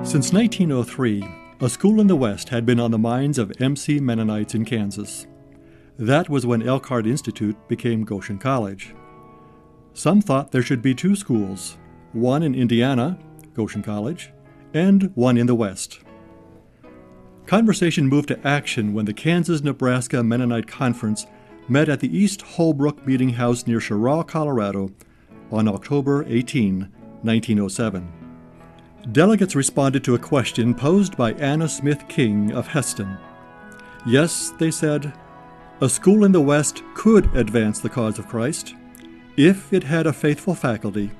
Since 1903, a school in the West had been on the minds of MC Mennonites in Kansas. That was when Elkhart Institute became Goshen College. Some thought there should be two schools, one in Indiana, Goshen College, and one in the West. Conversation moved to action when the Kansas-Nebraska Mennonite Conference met at the East Holbrook Meeting House near Cheraw, Colorado, on October 18, 1907. Delegates responded to a question posed by Anna Smith King of Hesston. Yes, they said, a school in the West could advance the cause of Christ if it had a faithful faculty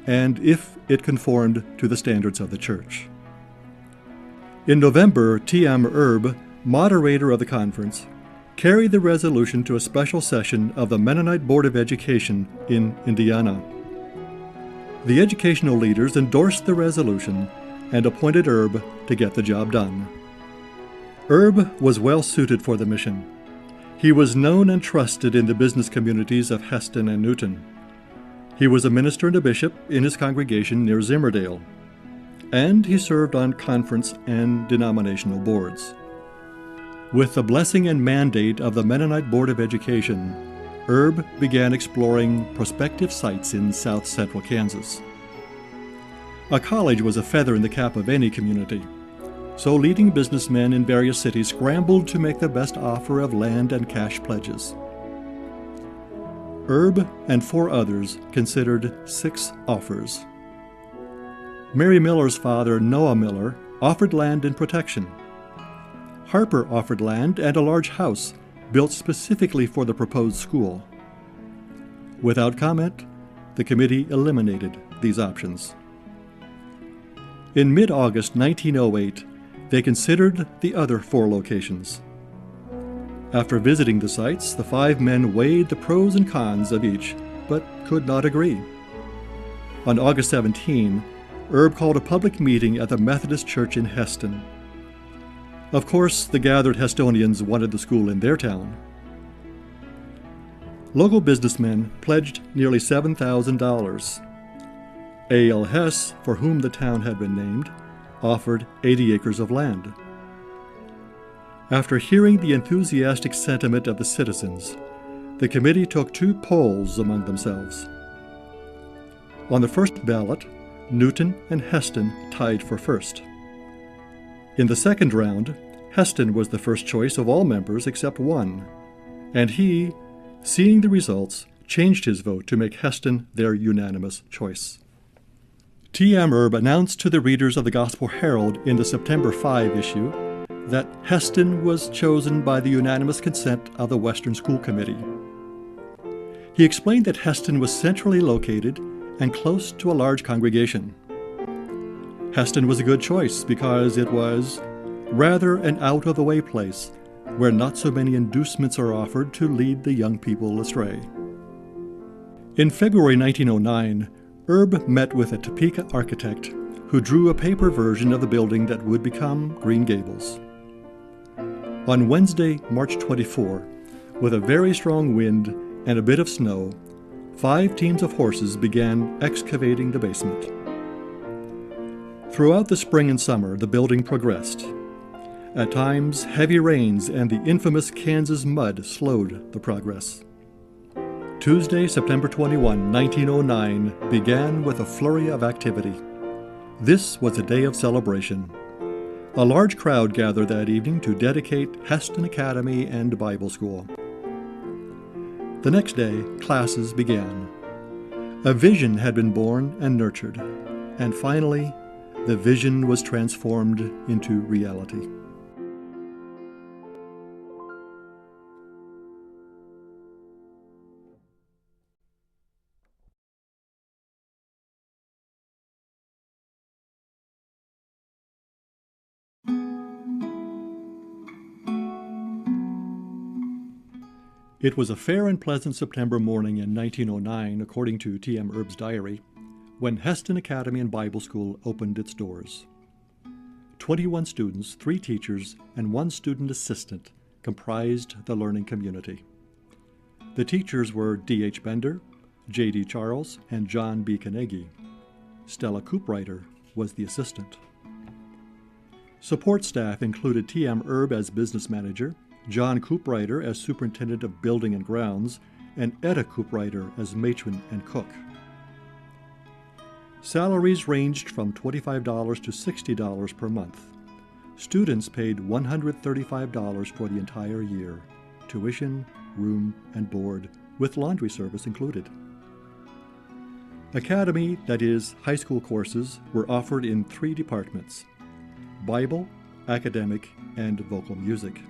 and if it conformed to the standards of the church. In November, T.M. Erb, moderator of the conference, carried the resolution to a special session of the Mennonite Board of Education in Indiana. The educational leaders endorsed the resolution and appointed Erb to get the job done. Erb was well suited for the mission. He was known and trusted in the business communities of Hesston and Newton. He was a minister and a bishop in his congregation near Zimmerdale, and he served on conference and denominational boards. With the blessing and mandate of the Mennonite Board of Education, Erb began exploring prospective sites in south central Kansas. A college was a feather in the cap of any community, so leading businessmen in various cities scrambled to make the best offer of land and cash pledges. Erb and 4 others considered 6 offers. Mary Miller's father, Noah Miller, offered land and protection. Harper offered land and a large house built specifically for the proposed school. Without comment, the committee eliminated these options. In mid-August 1908, they considered the other 4 locations. After visiting the sites, the 5 men weighed the pros and cons of each, but could not agree. On August 17, Erb called a public meeting at the Methodist Church in Hesston. Of course, the gathered Hestonians wanted the school in their town. Local businessmen pledged nearly $7,000. A.L. Hess, for whom the town had been named, offered 80 acres of land. After hearing the enthusiastic sentiment of the citizens, the committee took 2 polls among themselves. On the first ballot, Newton and Hesston tied for first. In the second round, Hesston was the first choice of all members except one, and he, seeing the results, changed his vote to make Hesston their unanimous choice. T.M. Erb announced to the readers of the Gospel Herald in the September 5 issue that Hesston was chosen by the unanimous consent of the Western School Committee. He explained that Hesston was centrally located and close to a large congregation. Hesston was a good choice because it was rather an out-of-the-way place where not so many inducements are offered to lead the young people astray. In February 1909, Erb met with a Topeka architect who drew a paper version of the building that would become Green Gables. On Wednesday, March 24, with a very strong wind and a bit of snow, 5 teams of horses began excavating the basement. Throughout the spring and summer, the building progressed. At times, heavy rains and the infamous Kansas mud slowed the progress. Tuesday, September 21, 1909, began with a flurry of activity. This was a day of celebration. A large crowd gathered that evening to dedicate Hesston Academy and Bible School. The next day, classes began. A vision had been born and nurtured, and finally, the vision was transformed into reality. It was a fair and pleasant September morning in 1909, according to T.M. Erb's diary, when Hesston Academy and Bible School opened its doors. 21 students, 3 teachers, and 1 student assistant comprised the learning community. The teachers were D.H. Bender, J.D. Charles, and John B. Carnegie. Stella Cooprider was the assistant. Support staff included T.M. Erb as business manager, John Cooprider as superintendent of building and grounds, and Etta Cooprider as matron and cook. Salaries ranged from $25 to $60 per month. Students paid $135 for the entire year, tuition, room, and board, with laundry service included. Academy, that is, high school courses, were offered in 3 departments: Bible, academic, and vocal music.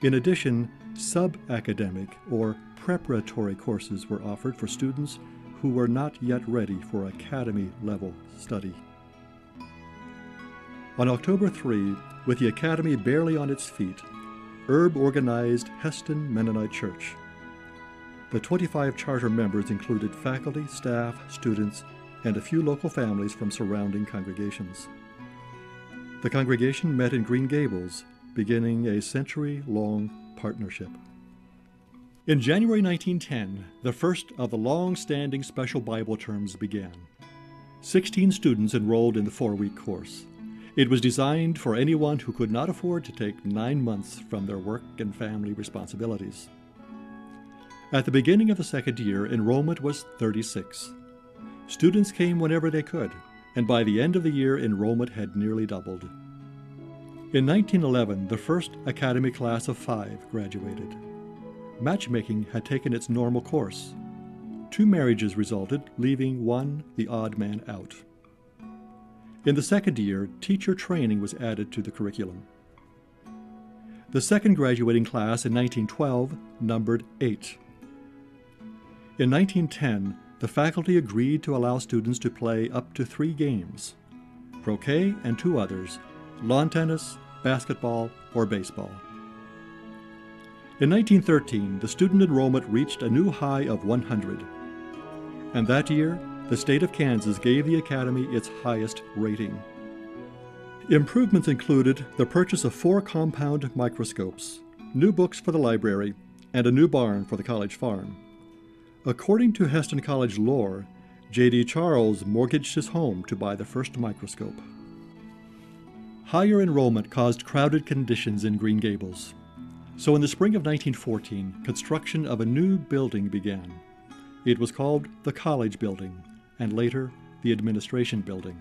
In addition, sub-academic or preparatory courses were offered for students who were not yet ready for academy-level study. On October 3, with the academy barely on its feet, Erb organized Hesston Mennonite Church. The 25 charter members included faculty, staff, students, and a few local families from surrounding congregations. The congregation met in Green Gables, beginning a century-long partnership. In January 1910, the first of the long-standing special Bible terms began. 16 students enrolled in the 4-week course. It was designed for anyone who could not afford to take 9 months from their work and family responsibilities. At the beginning of the second year, enrollment was 36. Students came whenever they could, and by the end of the year, enrollment had nearly doubled. In 1911, the first academy class of 5 graduated. Matchmaking had taken its normal course. 2 marriages resulted, leaving one, the odd man, out. In the second year, teacher training was added to the curriculum. The second graduating class in 1912 numbered 8. In 1910, the faculty agreed to allow students to play up to 3 games: croquet and 2 others, lawn tennis, basketball, or baseball. In 1913, the student enrollment reached a new high of 100. And that year, the state of Kansas gave the academy its highest rating. Improvements included the purchase of 4 compound microscopes, new books for the library, and a new barn for the college farm. According to Hesston College lore, J.D. Charles mortgaged his home to buy the first microscope. Higher enrollment caused crowded conditions in Green Gables. So in the spring of 1914, construction of a new building began. It was called the College Building, and later the Administration Building.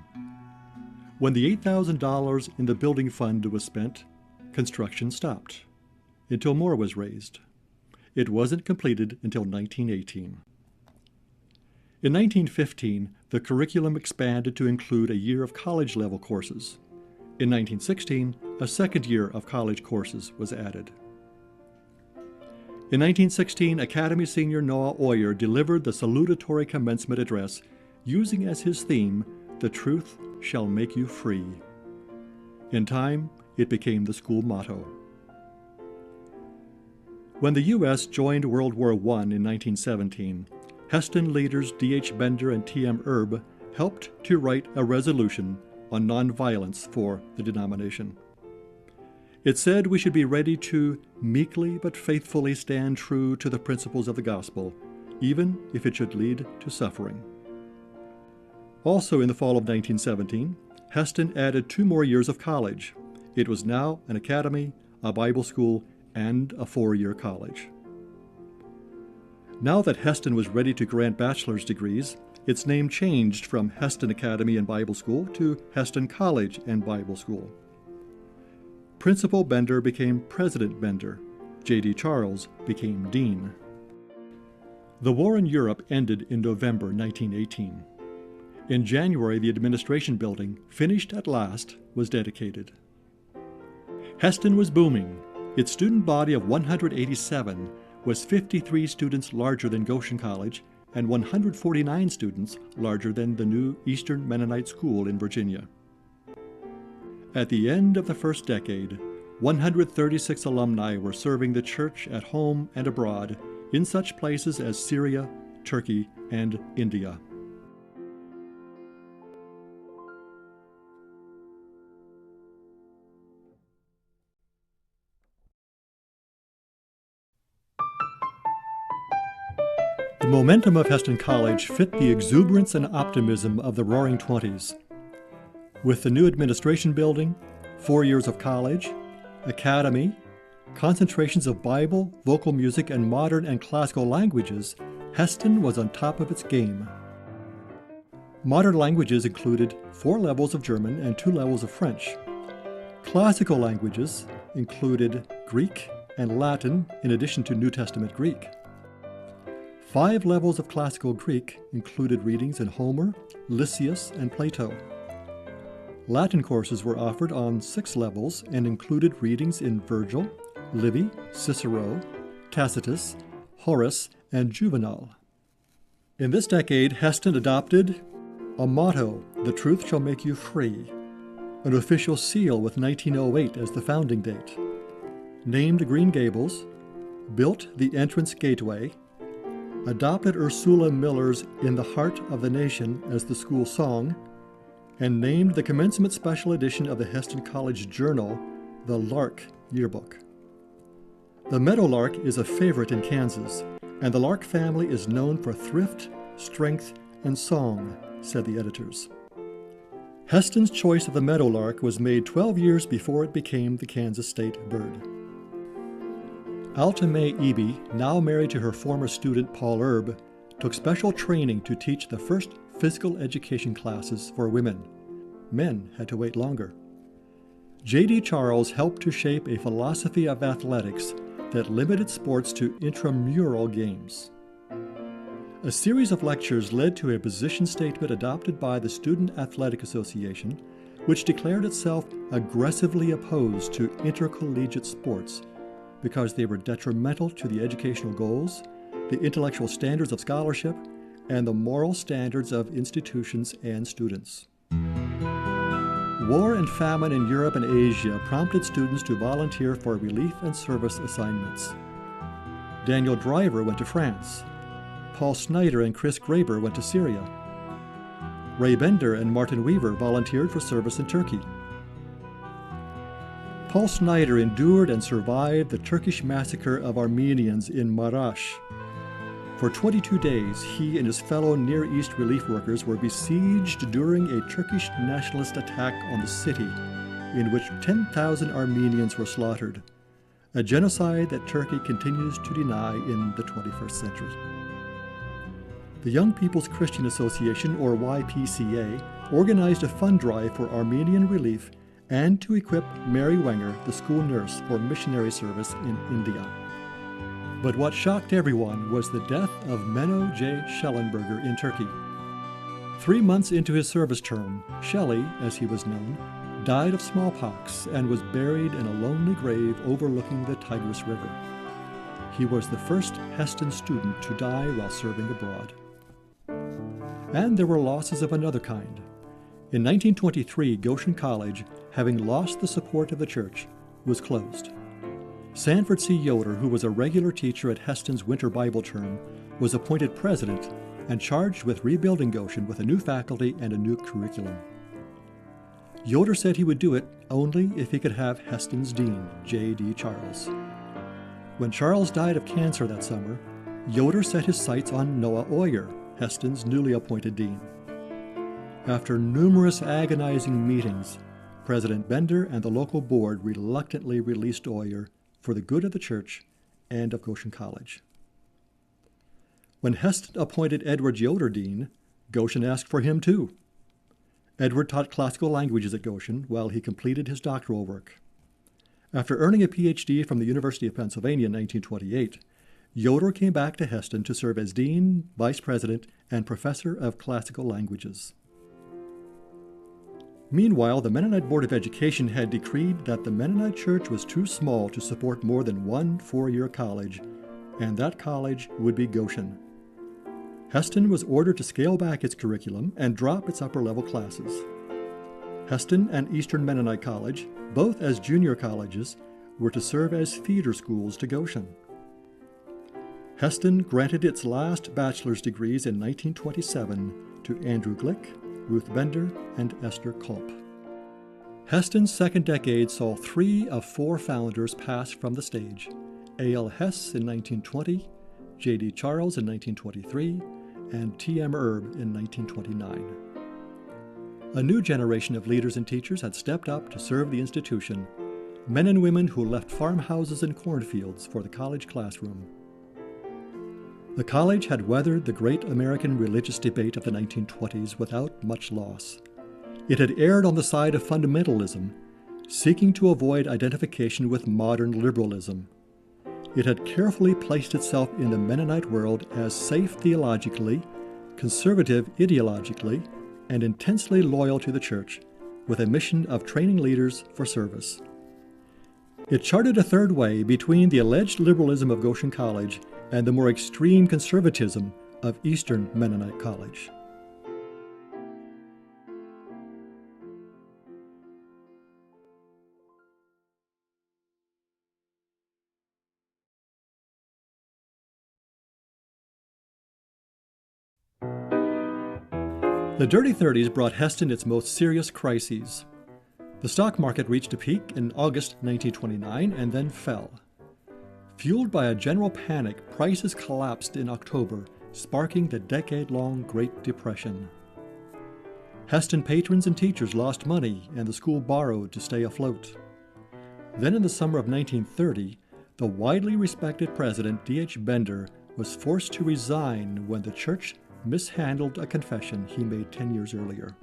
When the $8,000 in the building fund was spent, construction stopped, until more was raised. It wasn't completed until 1918. In 1915, the curriculum expanded to include a year of college-level courses. In 1916, a second year of college courses was added. In 1916, Academy senior Noah Oyer delivered the salutatory commencement address, using as his theme, "The truth shall make you free." In time, it became the school motto. When the U.S. joined World War I in 1917, Hesston leaders D.H. Bender and T.M. Erb helped to write a resolution on nonviolence for the denomination. It said we should be ready to meekly but faithfully stand true to the principles of the gospel, even if it should lead to suffering. Also in the fall of 1917, Hesston added 2 more years of college. It was now an academy, a Bible school, and a 4-year college. Now that Hesston was ready to grant bachelor's degrees, its name changed from Hesston Academy and Bible School to Hesston College and Bible School. Principal Bender became President Bender. J.D. Charles became Dean. The war in Europe ended in November 1918. In January, the Administration Building, finished at last, was dedicated. Hesston was booming. Its student body of 187 was 53 students larger than Goshen College and 149 students larger than the new Eastern Mennonite School in Virginia. At the end of the first decade, 136 alumni were serving the church at home and abroad in such places as Syria, Turkey, and India. The momentum of Hesston College fit the exuberance and optimism of the Roaring Twenties. With the new administration building, 4 years of college, academy, concentrations of Bible, vocal music, and modern and classical languages, Hesston was on top of its game. Modern languages included 4 levels of German and 2 levels of French. Classical languages included Greek and Latin in addition to New Testament Greek. 5 levels of classical Greek included readings in Homer, Lysias, and Plato. Latin courses were offered on 6 levels and included readings in Virgil, Livy, Cicero, Tacitus, Horace, and Juvenal. In this decade, Hesston adopted a motto, "The truth shall make you free," an official seal with 1908 as the founding date, named Green Gables, built the entrance gateway, adopted Ursula Miller's "In the Heart of the Nation" as the school song, and named the commencement special edition of the Hesston College Journal the Lark Yearbook. The meadowlark is a favorite in Kansas, and the lark family is known for thrift, strength, and song, said the editors. Hesston's choice of the meadowlark was made 12 years before it became the Kansas state bird. Alta Mae Eby, now married to her former student Paul Erb, took special training to teach the first physical education classes for women. Men had to wait longer. J.D. Charles helped to shape a philosophy of athletics that limited sports to intramural games. A series of lectures led to a position statement adopted by the Student Athletic Association, which declared itself aggressively opposed to intercollegiate sports because they were detrimental to the educational goals, the intellectual standards of scholarship, and the moral standards of institutions and students. War and famine in Europe and Asia prompted students to volunteer for relief and service assignments. Daniel Driver went to France. Paul Snyder and Chris Graber went to Syria. Ray Bender and Martin Weaver volunteered for service in Turkey. Paul Snyder endured and survived the Turkish massacre of Armenians in Marash. For 22 days, he and his fellow Near East relief workers were besieged during a Turkish nationalist attack on the city, in which 10,000 Armenians were slaughtered, a genocide that Turkey continues to deny in the 21st century. The Young People's Christian Association, or YPCA, organized a fund drive for Armenian relief and to equip Mary Wenger, the school nurse, for missionary service in India. But what shocked everyone was the death of Menno J. Schellenberger in Turkey. 3 months into his service term, Shelley, as he was known, died of smallpox and was buried in a lonely grave overlooking the Tigris River. He was the first Hesston student to die while serving abroad. And there were losses of another kind. In 1923, Goshen College, having lost the support of the church, was closed. Sanford C. Yoder, who was a regular teacher at Hesston's winter Bible term, was appointed president and charged with rebuilding Goshen with a new faculty and a new curriculum. Yoder said he would do it only if he could have Hesston's dean, J.D. Charles. When Charles died of cancer that summer, Yoder set his sights on Noah Oyer, Hesston's newly appointed dean. After numerous agonizing meetings, President Bender and the local board reluctantly released Oyer for the good of the church and of Goshen College. When Hesston appointed Edward Yoder dean, Goshen asked for him too. Edward taught classical languages at Goshen while he completed his doctoral work. After earning a Ph.D. from the University of Pennsylvania in 1928, Yoder came back to Hesston to serve as dean, vice president, and professor of classical languages. Meanwhile, the Mennonite Board of Education had decreed that the Mennonite Church was too small to support more than one 4-year college, and that college would be Goshen. Hesston was ordered to scale back its curriculum and drop its upper-level classes. Hesston and Eastern Mennonite College, both as junior colleges, were to serve as feeder schools to Goshen. Hesston granted its last bachelor's degrees in 1927 to Andrew Glick, Ruth Bender, and Esther Culp. Hesston's second decade saw 3 of 4 founders pass from the stage: A.L. Hess in 1920, J.D. Charles in 1923, and T.M. Erb in 1929. A new generation of leaders and teachers had stepped up to serve the institution, men and women who left farmhouses and cornfields for the college classroom. The college had weathered the great American religious debate of the 1920s without much loss. It had erred on the side of fundamentalism, seeking to avoid identification with modern liberalism. It had carefully placed itself in the Mennonite world as safe theologically, conservative ideologically, and intensely loyal to the church, with a mission of training leaders for service. It charted a third way between the alleged liberalism of Goshen College and the more extreme conservatism of Eastern Mennonite College. The Dirty Thirties brought Hesston its most serious crises. The stock market reached a peak in August 1929 and then fell. Fueled by a general panic, prices collapsed in October, sparking the decade-long Great Depression. Hesston patrons and teachers lost money, and the school borrowed to stay afloat. Then in the summer of 1930, the widely respected president D.H. Bender was forced to resign when the church mishandled a confession he made 10 years earlier.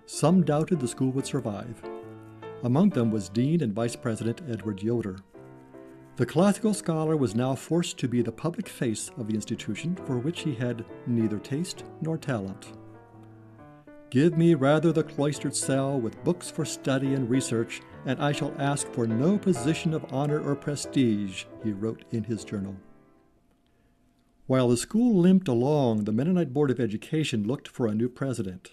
Some doubted the school would survive. Among them was Dean and Vice President Edward Yoder. The classical scholar was now forced to be the public face of the institution for which he had neither taste nor talent. "Give me rather the cloistered cell with books for study and research, and I shall ask for no position of honor or prestige," he wrote in his journal. While the school limped along, the Mennonite Board of Education looked for a new president.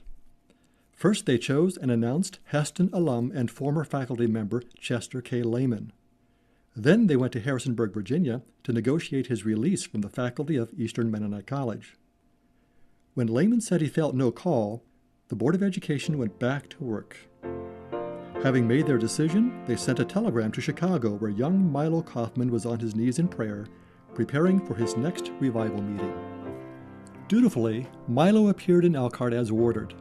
First, they chose and announced Hesston alum and former faculty member Chester K. Lehman. Then they went to Harrisonburg, Virginia, to negotiate his release from the faculty of Eastern Mennonite College. When Lehman said he felt no call, the Board of Education went back to work. Having made their decision, they sent a telegram to Chicago, where young Milo Kaufman was on his knees in prayer, preparing for his next revival meeting. Dutifully, Milo appeared in Elkhart as ordered,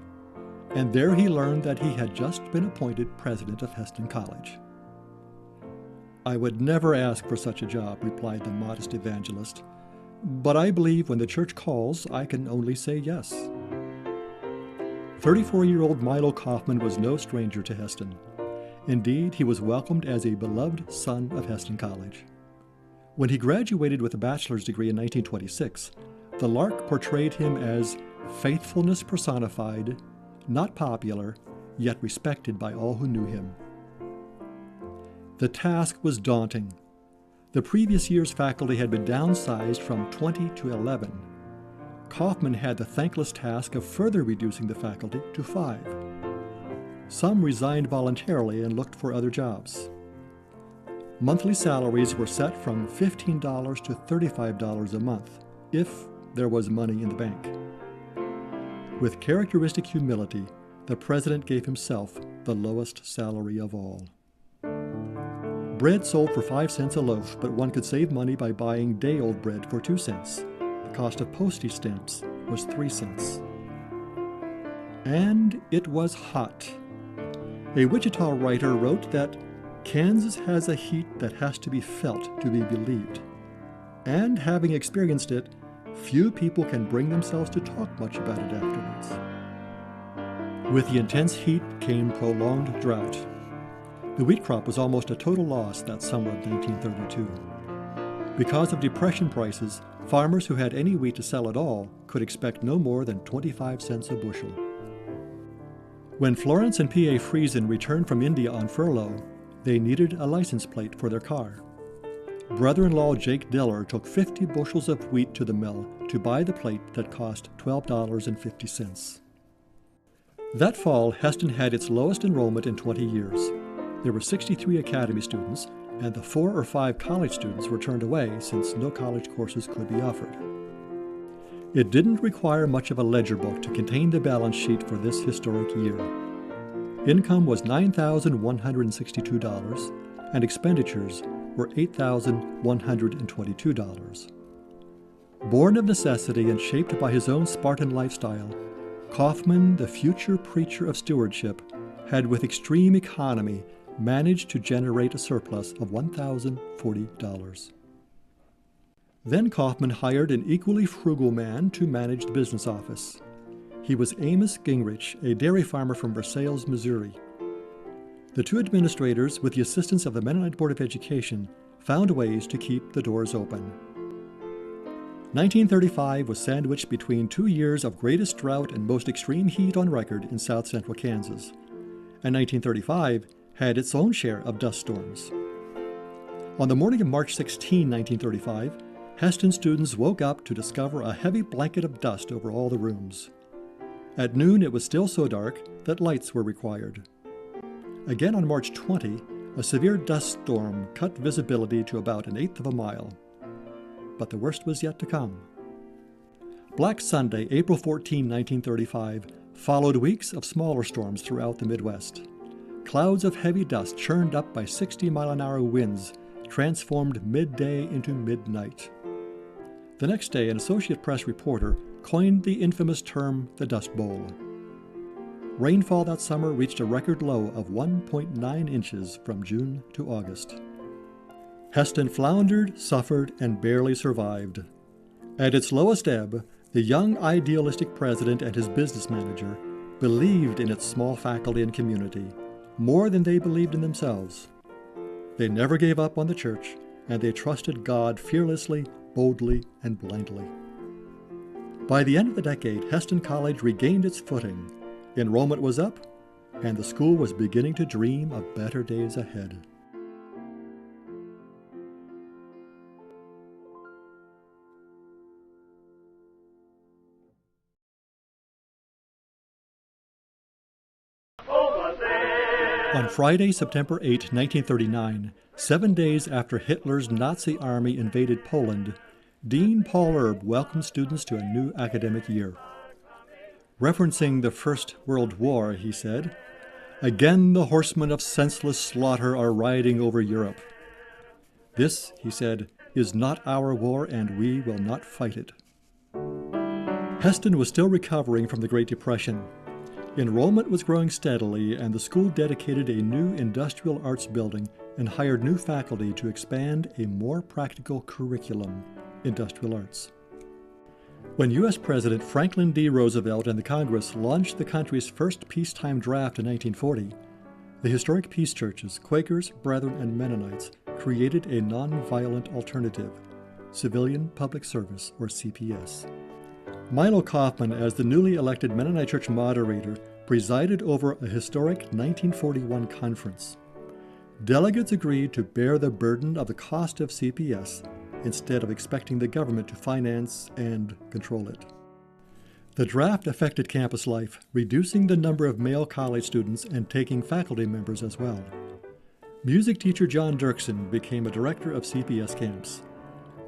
and there he learned that he had just been appointed president of Hesston College. "I would never ask for such a job," replied the modest evangelist, "but I believe when the church calls, I can only say yes." 34-year-old Milo Kaufman was no stranger to Hesston. Indeed, he was welcomed as a beloved son of Hesston College. When he graduated with a bachelor's degree in 1926, the Lark portrayed him as faithfulness personified, not popular, yet respected by all who knew him. The task was daunting. The previous year's faculty had been downsized from 20 to 11. Kaufman had the thankless task of further reducing the faculty to 5. Some resigned voluntarily and looked for other jobs. Monthly salaries were set from $15 to $35 a month, if there was money in the bank. With characteristic humility, the president gave himself the lowest salary of all. Bread sold for 5 cents a loaf, but one could save money by buying day-old bread for 2 cents. The cost of postage stamps was 3 cents. And it was hot. A Wichita writer wrote that Kansas has a heat that has to be felt to be believed. And having experienced it, few people can bring themselves to talk much about it afterwards. With the intense heat came prolonged drought. The wheat crop was almost a total loss that summer of 1932. Because of depression prices, farmers who had any wheat to sell at all could expect no more than 25 cents a bushel. When Florence and P.A. Friesen returned from India on furlough, they needed a license plate for their car. Brother-in-law Jake Diller took 50 bushels of wheat to the mill to buy the plate that cost $12.50. That fall, Hesston had its lowest enrollment in 20 years. There were 63 academy students, and the 4 or 5 college students were turned away since no college courses could be offered. It didn't require much of a ledger book to contain the balance sheet for this historic year. Income was $9,162, and expenditures were $8,122. Born of necessity and shaped by his own Spartan lifestyle, Kaufman, the future preacher of stewardship, had with extreme economy managed to generate a surplus of $1,040. Then Kaufman hired an equally frugal man to manage the business office. He was Amos Gingrich, a dairy farmer from Versailles, Missouri. The two administrators, with the assistance of the Mennonite Board of Education, found ways to keep the doors open. 1935 was sandwiched between 2 years of greatest drought and most extreme heat on record in south central Kansas, and 1935 had its own share of dust storms. On the morning of March 16, 1935, Hesston students woke up to discover a heavy blanket of dust over all the rooms. At noon, it was still so dark that lights were required. Again on March 20, a severe dust storm cut visibility to about 1/8 of a mile. But the worst was yet to come. Black Sunday, April 14, 1935, followed weeks of smaller storms throughout the Midwest. Clouds of heavy dust churned up by 60-mile-an-hour winds transformed midday into midnight. The next day, an Associated Press reporter coined the infamous term the Dust Bowl. Rainfall that summer reached a record low of 1.9 inches from June to August. Hesston floundered, suffered, and barely survived. At its lowest ebb, the young idealistic president and his business manager believed in its small faculty and community more than they believed in themselves. They never gave up on the church, and they trusted God fearlessly, boldly, and blindly. By the end of the decade, Hesston College regained its footing. Enrollment was up, and the school was beginning to dream of better days ahead. On Friday, September 8, 1939, 7 days after Hitler's Nazi army invaded Poland, Dean Paul Erb welcomed students to a new academic year. Referencing the First World War, he said, "Again the horsemen of senseless slaughter are riding over Europe. This," he said, "is not our war, and we will not fight it." Hesston was still recovering from the Great Depression. Enrollment was growing steadily, and the school dedicated a new industrial arts building and hired new faculty to expand a more practical curriculum, industrial arts. When U.S. President Franklin D. Roosevelt and the Congress launched the country's first peacetime draft in 1940, the historic peace churches, Quakers, Brethren, and Mennonites, created a nonviolent alternative, Civilian Public Service, or CPS. Milo Kaufman, as the newly elected Mennonite Church moderator, presided over a historic 1941 conference. Delegates agreed to bear the burden of the cost of CPS instead of expecting the government to finance and control it. The draft affected campus life, reducing the number of male college students and taking faculty members as well. Music teacher John Dirksen became a director of CPS camps.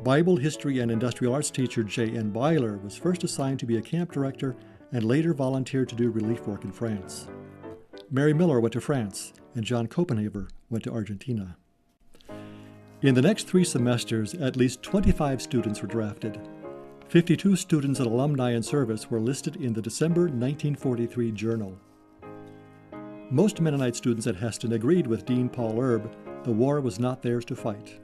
Bible, history, and industrial arts teacher J.N. Byler was first assigned to be a camp director and later volunteered to do relief work in France. Mary Miller went to France, and John Copenhaver went to Argentina. In the next 3 semesters, at least 25 students were drafted. 52 students and alumni in service were listed in the December 1943 Journal. Most Mennonite students at Hesston agreed with Dean Paul Erb the war was not theirs to fight.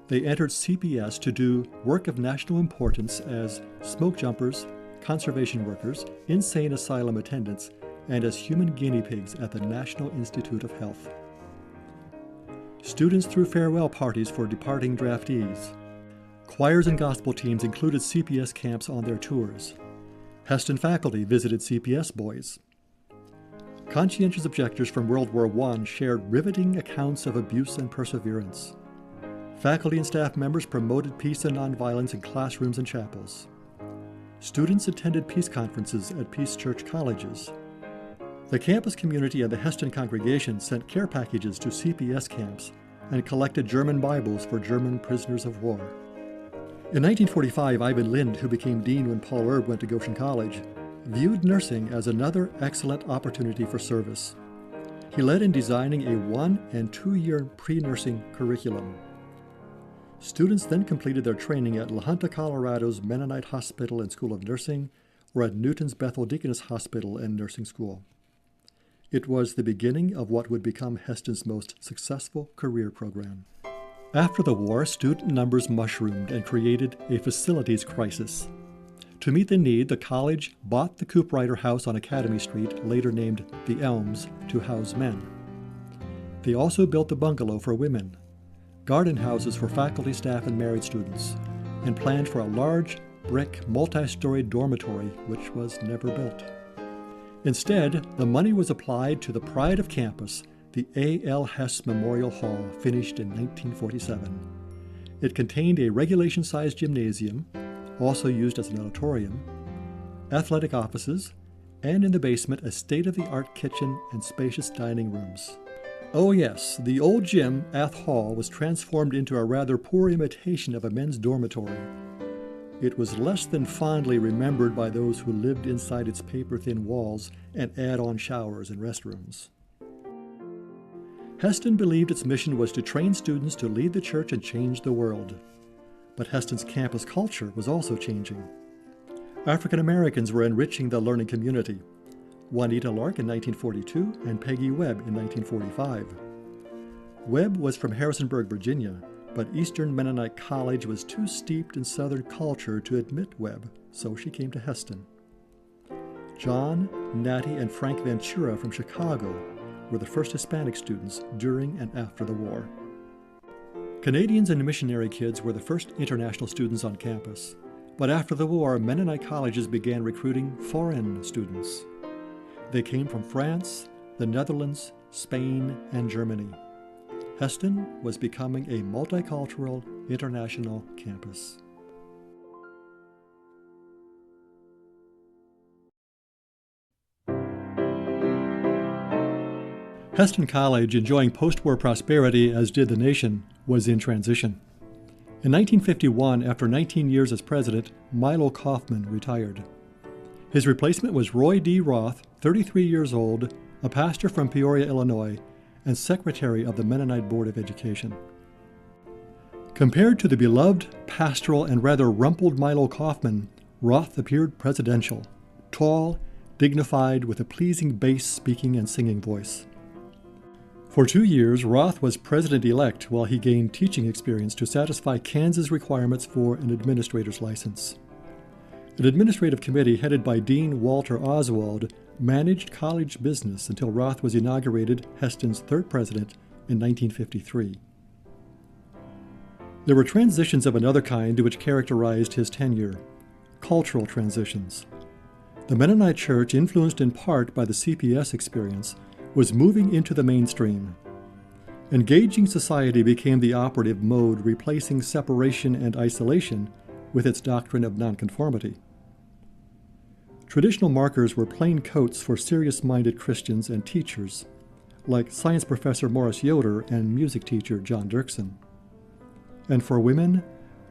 They entered CPS to do work of national importance as smoke jumpers, conservation workers, insane asylum attendants, and as human guinea pigs at the National Institute of Health. Students threw farewell parties for departing draftees. Choirs and gospel teams included CPS camps on their tours. Hesston faculty visited CPS boys. Conscientious objectors from World War I shared riveting accounts of abuse and perseverance. Faculty and staff members promoted peace and nonviolence in classrooms and chapels. Students attended peace conferences at Peace Church colleges. The campus community and the Hesston congregation sent care packages to CPS camps and collected German Bibles for German prisoners of war. In 1945, Ivan Lind, who became dean when Paul Erb went to Goshen College, viewed nursing as another excellent opportunity for service. He led in designing a 1- and 2-year pre-nursing curriculum. Students then completed their training at La Junta, Colorado's Mennonite Hospital and School of Nursing, were at Newton's Bethel Deaconess Hospital and Nursing School. It was the beginning of what would become Hesston's most successful career program. After the war, student numbers mushroomed and created a facilities crisis. To meet the need, the college bought the Cooprider House on Academy Street, later named The Elms, to house men. They also built a bungalow for women, garden houses for faculty, staff, and married students, and planned for a large brick multi-story dormitory, which was never built. Instead, the money was applied to the pride of campus, the A.L. Hess Memorial Hall, finished in 1947. It contained a regulation-sized gymnasium, also used as an auditorium, athletic offices, and in the basement a state-of-the-art kitchen and spacious dining rooms. Oh yes, the old gym, Ath Hall, was transformed into a rather poor imitation of a men's dormitory. It was less than fondly remembered by those who lived inside its paper-thin walls and add-on showers and restrooms. Hesston believed its mission was to train students to lead the church and change the world. But Hesston's campus culture was also changing. African Americans were enriching the learning community. Juanita Lark in 1942 and Peggy Webb in 1945. Webb was from Harrisonburg, Virginia, but Eastern Mennonite College was too steeped in Southern culture to admit Webb, so she came to Hesston. John, Natty, and Frank Ventura from Chicago were the first Hispanic students during and after the war. Canadians and missionary kids were the first international students on campus, but after the war, Mennonite colleges began recruiting foreign students. They came from France, the Netherlands, Spain, and Germany. Hesston was becoming a multicultural, international campus. Hesston College, enjoying post-war prosperity as did the nation, was in transition. In 1951, after 19 years as president, Milo Kaufman retired. His replacement was Roy D. Roth, 33 years old, a pastor from Peoria, Illinois, and secretary of the Mennonite Board of Education. Compared to the beloved, pastoral, and rather rumpled Milo Kaufman, Roth appeared presidential, tall, dignified, with a pleasing bass speaking and singing voice. For 2 years, Roth was president-elect while he gained teaching experience to satisfy Kansas requirements for an administrator's license. An administrative committee headed by Dean Walter Oswald managed college business until Roth was inaugurated Hesston's third president in 1953. There were transitions of another kind which characterized his tenure: cultural transitions. The Mennonite Church, influenced in part by the CPS experience, was moving into the mainstream. Engaging society became the operative mode, replacing separation and isolation with its doctrine of nonconformity. Traditional markers were plain coats for serious-minded Christians and teachers, like science professor Morris Yoder and music teacher John Dirksen. And for women,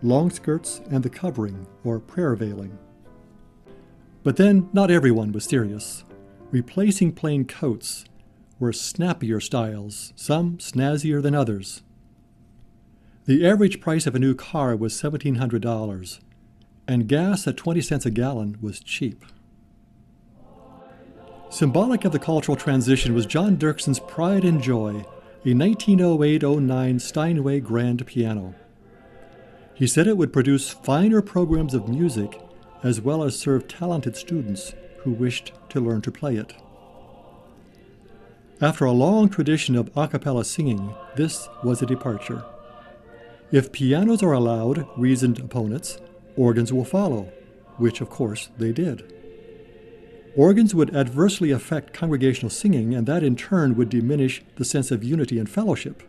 long skirts and the covering, or prayer veiling. But then, not everyone was serious. Replacing plain coats were snappier styles, some snazzier than others. The average price of a new car was $1,700, and gas at 20 cents a gallon was cheap. Symbolic of the cultural transition was John Dirksen's pride and joy, a 1908-09 Steinway grand piano. He said it would produce finer programs of music as well as serve talented students who wished to learn to play it. After a long tradition of a cappella singing, this was a departure. If pianos are allowed, reasoned opponents, organs will follow, which of course they did. Organs would adversely affect congregational singing, and that in turn would diminish the sense of unity and fellowship.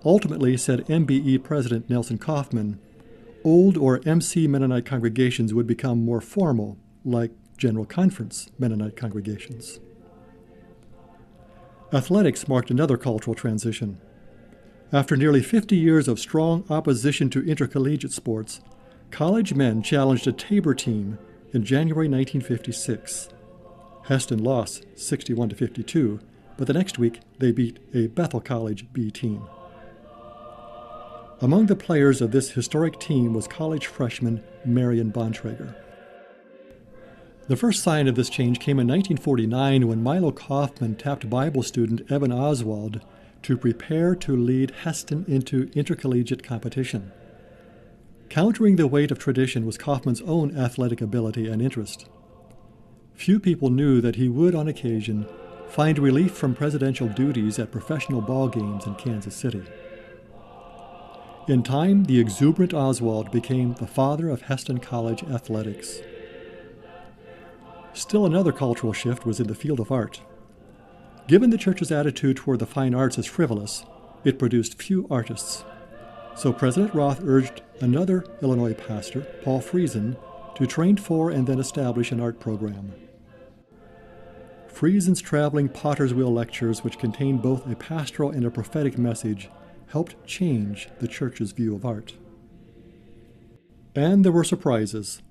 Ultimately, said MBE President Nelson Kaufman, old or MC Mennonite congregations would become more formal, like General Conference Mennonite congregations. Athletics marked another cultural transition. After nearly 50 years of strong opposition to intercollegiate sports, college men challenged a Tabor team in January 1956. Hesston lost 61-52, but the next week they beat a Bethel College B team. Among the players of this historic team was college freshman Marion Bontrager. The first sign of this change came in 1949 when Milo Kaufman tapped Bible student Evan Oswald to prepare to lead Hesston into intercollegiate competition. Countering the weight of tradition was Kaufman's own athletic ability and interest. Few people knew that he would, on occasion, find relief from presidential duties at professional ball games in Kansas City. In time, the exuberant Oswald became the father of Hesston College athletics. Still another cultural shift was in the field of art. Given the church's attitude toward the fine arts as frivolous, it produced few artists. So President Roth urged another Illinois pastor, Paul Friesen, to train for and then establish an art program. Friesen's traveling Potter's Wheel lectures, which contained both a pastoral and a prophetic message, helped change the church's view of art. And there were surprises.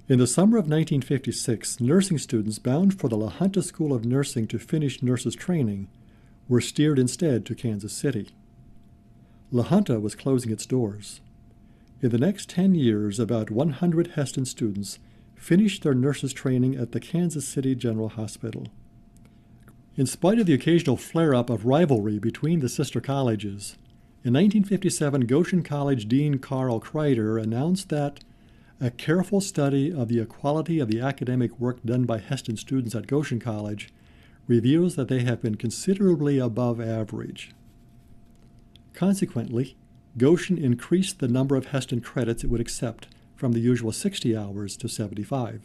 In the summer of 1956, nursing students bound for the La Junta School of Nursing to finish nurses' training were steered instead to Kansas City. La Junta was closing its doors. In the next 10 years, about 100 Hesston students finished their nurses' training at the Kansas City General Hospital. In spite of the occasional flare-up of rivalry between the sister colleges, in 1957, Goshen College Dean Carl Kreider announced that a careful study of the equality of the academic work done by Hesston students at Goshen College reveals that they have been considerably above average. Consequently, Goshen increased the number of Hesston credits it would accept from the usual 60 hours to 75.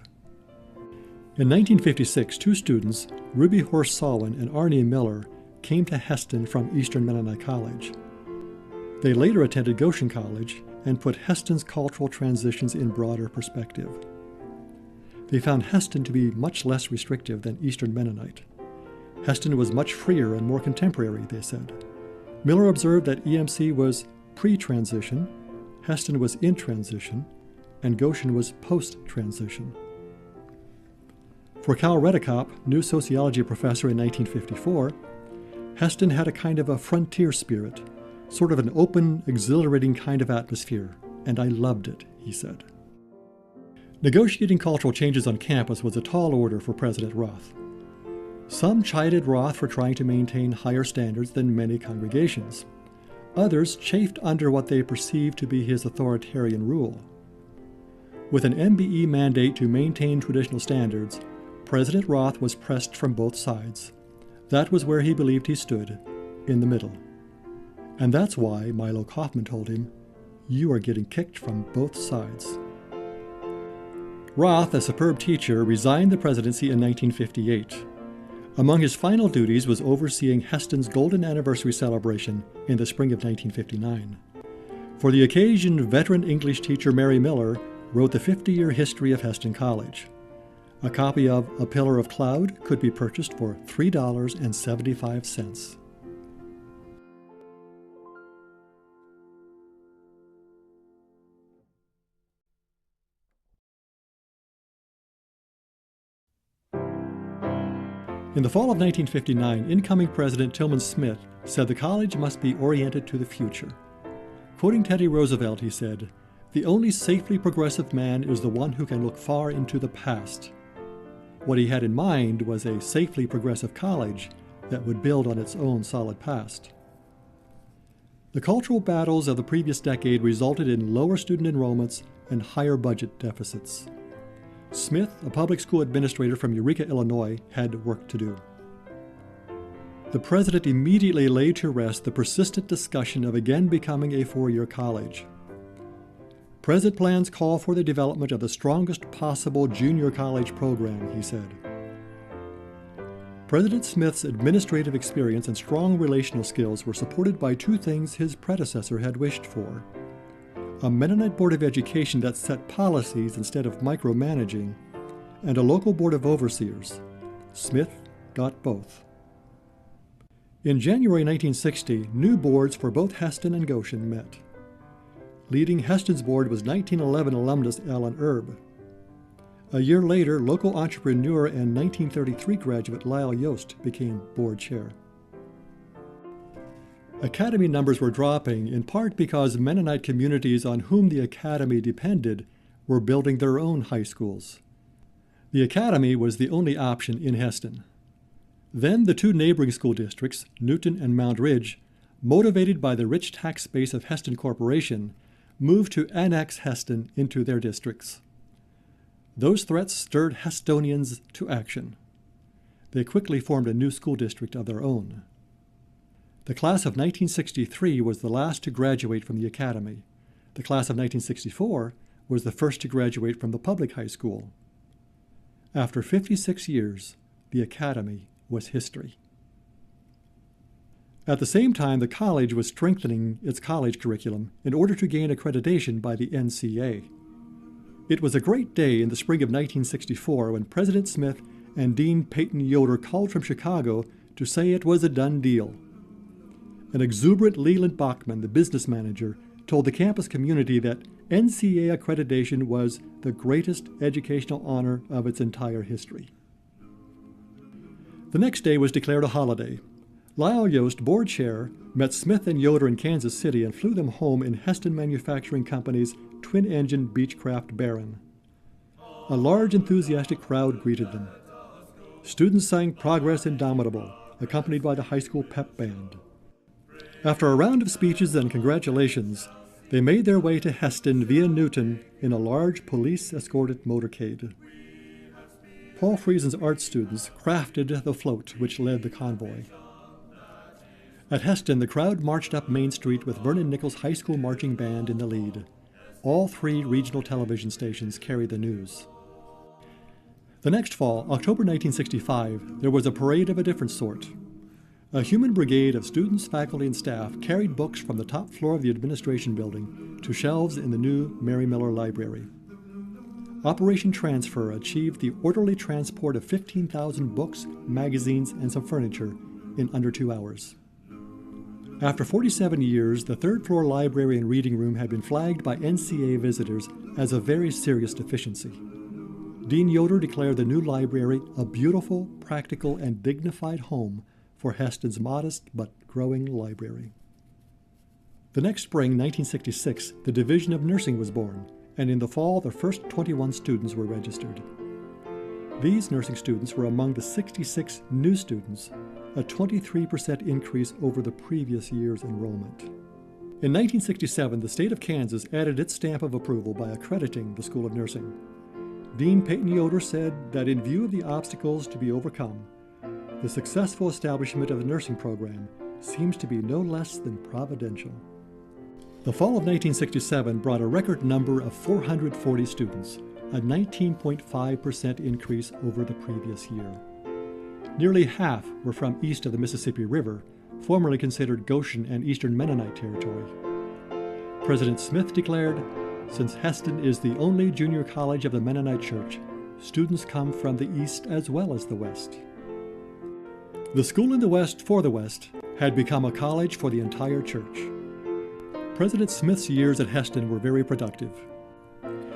In 1956, two students, Ruby Horst Salwin and Arnie Miller, came to Hesston from Eastern Mennonite College. They later attended Goshen College and put Hesston's cultural transitions in broader perspective. They found Hesston to be much less restrictive than Eastern Mennonite. Hesston was much freer and more contemporary, they said. Miller observed that EMC was pre-transition, Hesston was in transition, and Goshen was post-transition. For Cal Redekop, new sociology professor in 1954, Hesston had a kind of a frontier spirit, sort of an open, exhilarating kind of atmosphere, and I loved it, he said. Negotiating cultural changes on campus was a tall order for President Roth. Some chided Roth for trying to maintain higher standards than many congregations. Others chafed under what they perceived to be his authoritarian rule. With an MBE mandate to maintain traditional standards, President Roth was pressed from both sides. That was where he believed he stood, in the middle. And that's why, Milo Kaufman told him, you are getting kicked from both sides. Roth, a superb teacher, resigned the presidency in 1958. Among his final duties was overseeing Hesston's Golden Anniversary celebration in the spring of 1959. For the occasion, veteran English teacher Mary Miller wrote the 50-year history of Hesston College. A copy of A Pillar of Cloud could be purchased for $3.75. In the fall of 1959, incoming President Tillman Smith said the college must be oriented to the future. Quoting Teddy Roosevelt, he said, "The only safely progressive man is the one who can look far into the past." What he had in mind was a safely progressive college that would build on its own solid past. The cultural battles of the previous decade resulted in lower student enrollments and higher budget deficits. Smith, a public school administrator from Eureka, Illinois, had work to do. The president immediately laid to rest the persistent discussion of again becoming a four-year college. Present plans call for the development of the strongest possible junior college program, he said. President Smith's administrative experience and strong relational skills were supported by two things his predecessor had wished for: a Mennonite Board of Education that set policies instead of micromanaging, and a local board of overseers. Smith got both. In January 1960, new boards for both Hesston and Goshen met. Leading Hesston's board was 1911 alumnus Alan Erb. A year later, local entrepreneur and 1933 graduate Lyle Yost became board chair. Academy numbers were dropping, in part because Mennonite communities on whom the academy depended were building their own high schools. The academy was the only option in Hesston. Then the two neighboring school districts, Newton and Mount Ridge, motivated by the rich tax base of Hesston Corporation, moved to annex Hesston into their districts. Those threats stirred Hestonians to action. They quickly formed a new school district of their own. The class of 1963 was the last to graduate from the academy. The class of 1964 was the first to graduate from the public high school. After 56 years, the academy was history. At the same time, the college was strengthening its college curriculum in order to gain accreditation by the NCA. It was a great day in the spring of 1964 when President Smith and Dean Peyton Yoder called from Chicago to say it was a done deal. An exuberant Leland Bachman, the business manager, told the campus community that NCA accreditation was the greatest educational honor of its entire history. The next day was declared a holiday. Lyle Yost, board chair, met Smith and Yoder in Kansas City and flew them home in Hesston Manufacturing Company's twin-engine Beechcraft Baron. A large, enthusiastic crowd greeted them. Students sang Progress Indomitable, accompanied by the high school pep band. After a round of speeches and congratulations, they made their way to Hesston via Newton in a large police-escorted motorcade. Paul Friesen's art students crafted the float which led the convoy. At Hesston, the crowd marched up Main Street with Vernon Nichols High School Marching Band in the lead. All three regional television stations carried the news. The next fall, October 1965, there was a parade of a different sort. A human brigade of students, faculty, and staff carried books from the top floor of the administration building to shelves in the new Mary Miller Library. Operation Transfer achieved the orderly transport of 15,000 books, magazines, and some furniture in under 2 hours. After 47 years, the third-floor library and reading room had been flagged by NCA visitors as a very serious deficiency. Dean Yoder declared the new library a beautiful, practical, and dignified home for Hesston's modest but growing library. The next spring, 1966, the Division of Nursing was born, and in the fall, the first 21 students were registered. These nursing students were among the 66 new students, a 23% increase over the previous year's enrollment. In 1967, the state of Kansas added its stamp of approval by accrediting the School of Nursing. Dean Peyton Yoder said that in view of the obstacles to be overcome, the successful establishment of the nursing program seems to be no less than providential. The fall of 1967 brought a record number of 440 students, a 19.5% increase over the previous year. Nearly half were from east of the Mississippi River, formerly considered Goshen and Eastern Mennonite territory. President Smith declared, "Since Hesston is the only junior college of the Mennonite Church, students come from the east as well as the west." The school in the west for the west had become a college for the entire church. President Smith's years at Hesston were very productive.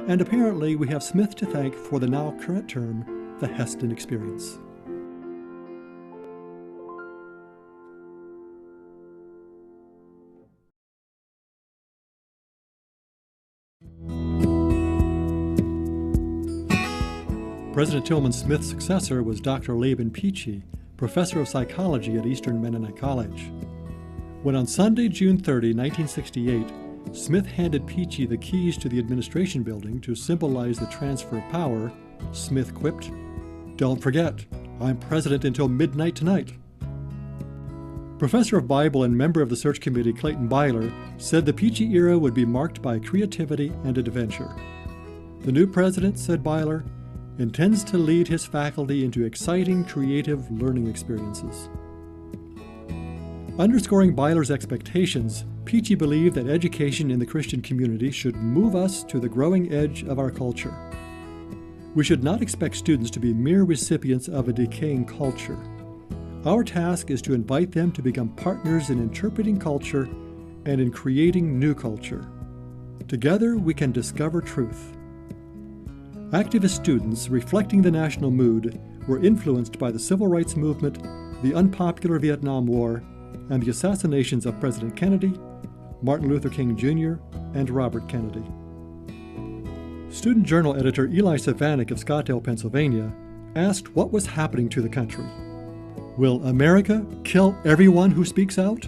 And apparently we have Smith to thank for the now current term, the Hesston experience. President Tillman Smith's successor was Dr. Laban Peachy, professor of psychology at Eastern Mennonite College. When on Sunday, June 30, 1968, Smith handed Peachy the keys to the administration building to symbolize the transfer of power, Smith quipped, "Don't forget, I'm president until midnight tonight." Professor of Bible and member of the search committee Clayton Byler said the Peachy era would be marked by creativity and adventure. The new president, said Byler, intends to lead his faculty into exciting, creative learning experiences. Underscoring Byler's expectations, Peachy believed that education in the Christian community should move us to the growing edge of our culture. We should not expect students to be mere recipients of a decaying culture. Our task is to invite them to become partners in interpreting culture and in creating new culture. Together we can discover truth. Activist students, reflecting the national mood, were influenced by the Civil Rights Movement, the unpopular Vietnam War, and the assassinations of President Kennedy, Martin Luther King Jr., and Robert Kennedy. Student Journal editor Eli Savanik of Scottsdale, Pennsylvania, asked what was happening to the country. Will America kill everyone who speaks out?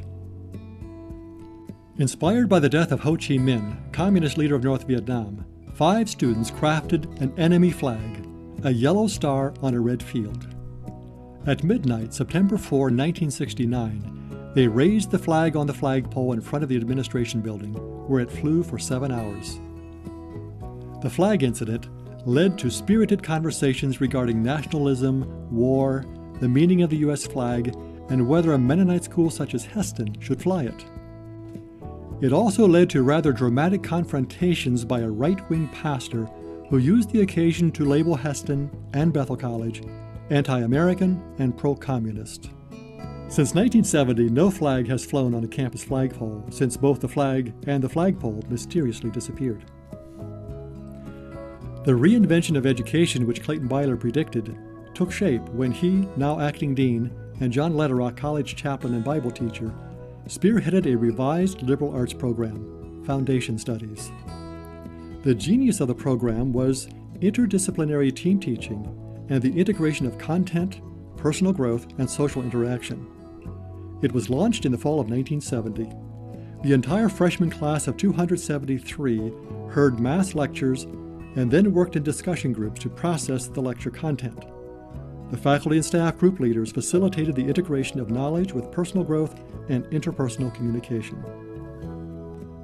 Inspired by the death of Ho Chi Minh, communist leader of North Vietnam, 5 students crafted an enemy flag, a yellow star on a red field. At midnight, September 4, 1969, they raised the flag on the flagpole in front of the administration building, where it flew for 7 hours. The flag incident led to spirited conversations regarding nationalism, war, the meaning of the U.S. flag, and whether a Mennonite school such as Hesston should fly it. It also led to rather dramatic confrontations by a right-wing pastor who used the occasion to label Hesston and Bethel College anti-American and pro-communist. Since 1970, no flag has flown on a campus flagpole, since both the flag and the flagpole mysteriously disappeared. The reinvention of education which Clayton Byler predicted took shape when he, now acting dean, and John Letterock, college chaplain and Bible teacher, spearheaded a revised liberal arts program, Foundation Studies. The genius of the program was interdisciplinary team teaching and the integration of content, personal growth, and social interaction. It was launched in the fall of 1970. The entire freshman class of 273 heard mass lectures and then worked in discussion groups to process the lecture content. The faculty and staff group leaders facilitated the integration of knowledge with personal growth and interpersonal communication.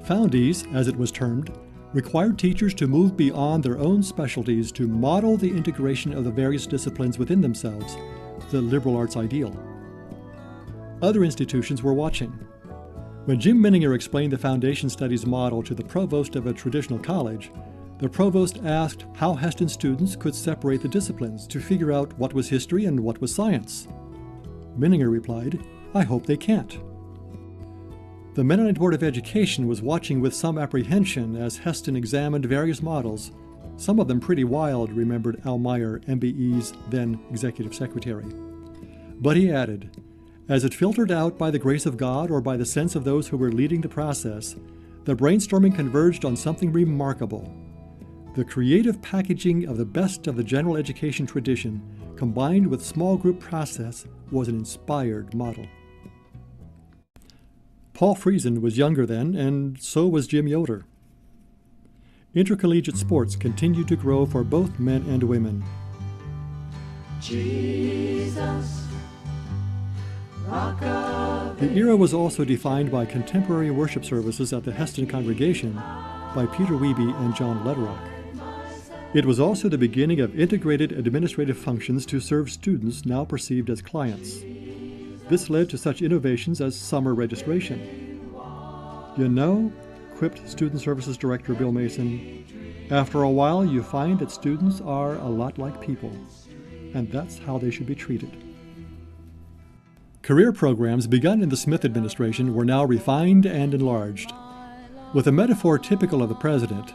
Foundies, as it was termed, required teachers to move beyond their own specialties to model the integration of the various disciplines within themselves, the liberal arts ideal. Other institutions were watching. When Jim Menninger explained the Foundation Studies model to the provost of a traditional college, the provost asked how Hesston students could separate the disciplines to figure out what was history and what was science. Menninger replied, "I hope they can't." The Mennonite Board of Education was watching with some apprehension as Hesston examined various models, some of them pretty wild, remembered Al Meyer, MBE's then executive secretary. But he added, as it filtered out by the grace of God or by the sense of those who were leading the process, the brainstorming converged on something remarkable. The creative packaging of the best of the general education tradition, combined with small group process, was an inspired model. Paul Friesen was younger then, and so was Jim Yoder. Intercollegiate sports continued to grow for both men and women. Jesus, rock of the era was also defined by contemporary worship services at the Hesston congregation by Peter Wiebe and John Letterock. It was also the beginning of integrated administrative functions to serve students now perceived as clients. This led to such innovations as summer registration. You know, quipped Student Services Director Bill Mason, after a while you find that students are a lot like people, and that's how they should be treated. Career programs begun in the Smith administration were now refined and enlarged. With a metaphor typical of the president,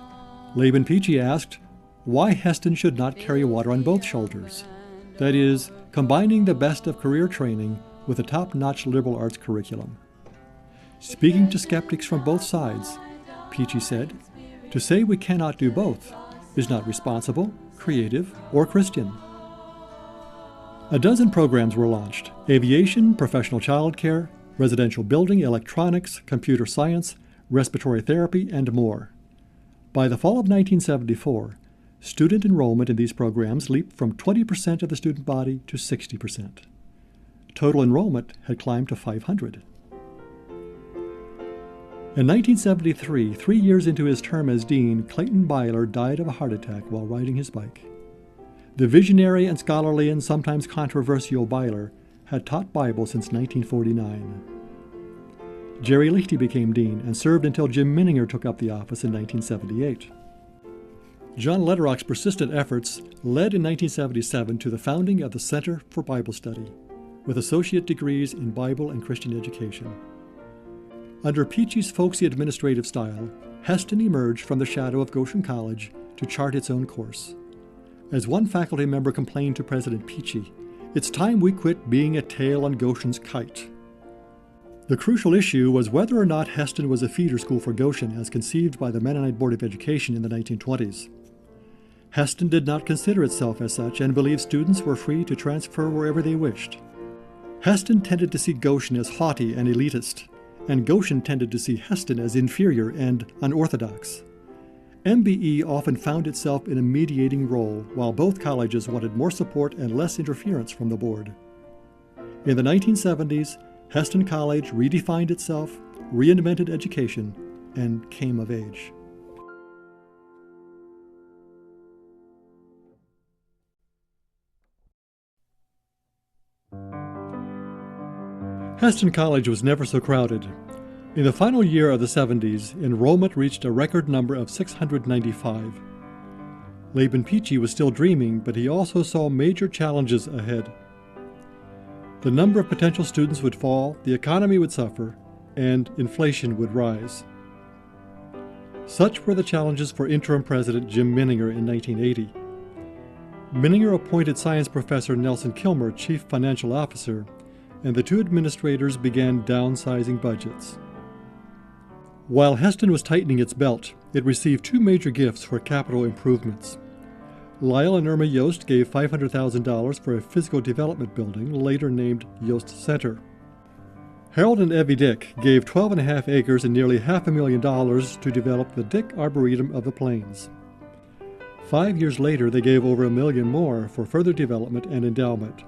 Laban Peachy asked why Hesston should not carry water on both shoulders, that is, combining the best of career training with a top-notch liberal arts curriculum. Speaking to skeptics from both sides, Peachy said, "To say we cannot do both is not responsible, creative, or Christian." A dozen programs were launched: aviation, professional childcare, residential building, electronics, computer science, respiratory therapy, and more. By the fall of 1974, student enrollment in these programs leaped from 20% of the student body to 60%. Total enrollment had climbed to 500. In 1973, 3 years into his term as dean, Clayton Byler died of a heart attack while riding his bike. The visionary and scholarly and sometimes controversial Byler had taught Bible since 1949. Jerry Lichty became dean and served until Jim Menninger took up the office in 1978. John Letterock's persistent efforts led in 1977 to the founding of the Center for Bible Study, with associate degrees in Bible and Christian education. Under Peachy's folksy administrative style, Hesston emerged from the shadow of Goshen College to chart its own course. As one faculty member complained to President Peachy, "It's time we quit being a tail on Goshen's kite." The crucial issue was whether or not Hesston was a feeder school for Goshen as conceived by the Mennonite Board of Education in the 1920s. Hesston did not consider itself as such and believed students were free to transfer wherever they wished. Hesston tended to see Goshen as haughty and elitist, and Goshen tended to see Hesston as inferior and unorthodox. MBE often found itself in a mediating role, while both colleges wanted more support and less interference from the board. In the 1970s, Hesston College redefined itself, reinvented education, and came of age. Hesston College was never so crowded. In the final year of the 70s, enrollment reached a record number of 695. Laban Peachy was still dreaming, but he also saw major challenges ahead. The number of potential students would fall, the economy would suffer, and inflation would rise. Such were the challenges for interim president Jim Menninger in 1980. Menninger appointed science professor Nelson Kilmer chief financial officer, and the two administrators began downsizing budgets. While Hesston was tightening its belt, it received two major gifts for capital improvements. Lyle and Irma Yost gave $500,000 for a physical development building, later named Yost Center. Harold and Evie Dick gave 12.5 acres and nearly $500,000 to develop the Dick Arboretum of the Plains. 5 years later, they gave over $1 million more for further development and endowment.